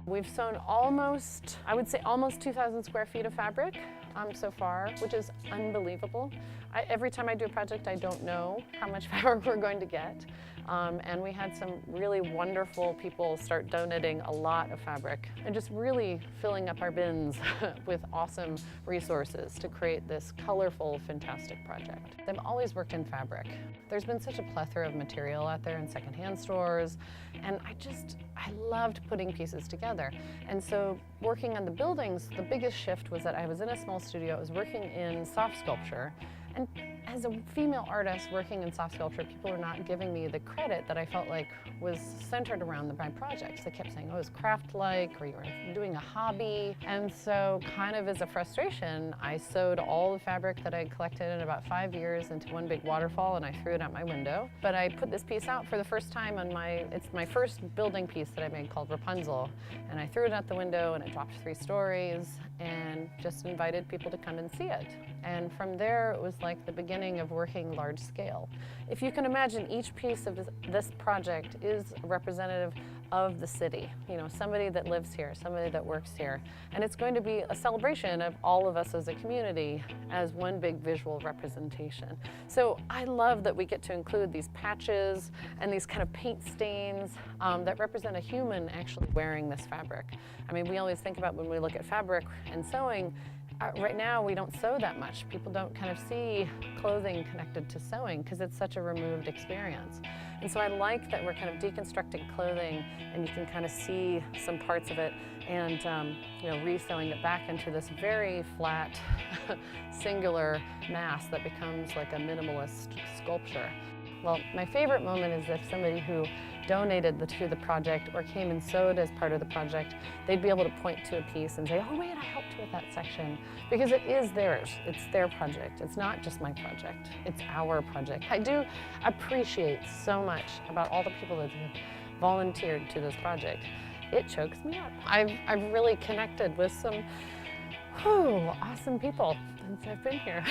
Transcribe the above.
We've sewn almost, I would say almost 2,000 square feet of fabric so far, which is unbelievable. Every time I do a project, I don't know how much fabric we're going to get. And we had some really wonderful people start donating a lot of fabric and just really filling up our bins with awesome resources to create this colorful, fantastic project. I've always worked in fabric. There's been such a plethora of material out there in secondhand stores, and I loved putting pieces together. And so working on the buildings, the biggest shift was that I was in a small studio, I was working in soft sculpture, and as a female artist working in soft sculpture, people were not giving me the credit that I felt like was centered around my projects. They kept saying, oh, it's craft-like, or you're doing a hobby. And so kind of as a frustration, I sewed all the fabric that I had collected in about 5 years into one big waterfall, and I threw it out my window. But I put this piece out for the first time on it's my first building piece that I made called Rapunzel. And I threw it out the window, and it dropped 3 stories, and just invited people to come and see it. And from there, it was like the beginning of working large scale. If you can imagine, each piece of this project is representative of the city. You know, somebody that lives here, somebody that works here. And it's going to be a celebration of all of us as a community as one big visual representation. So I love that we get to include these patches and these kind of paint stains that represent a human actually wearing this fabric. I mean, we always think about when we look at fabric and sewing, right now we don't sew that much. People don't kind of see clothing connected to sewing because it's such a removed experience. And so I like that we're kind of deconstructing clothing, and you can kind of see some parts of it and you know, re-sewing it back into this very flat, singular mass that becomes like a minimalist sculpture. Well, my favorite moment is if somebody who donated to the project or came and sewed as part of the project, they'd be able to point to a piece and say, oh wait, I helped with that section. Because it is theirs, it's their project. It's not just my project, it's our project. I do appreciate so much about all the people that have volunteered to this project. It chokes me up. I've really connected with some awesome people since I've been here.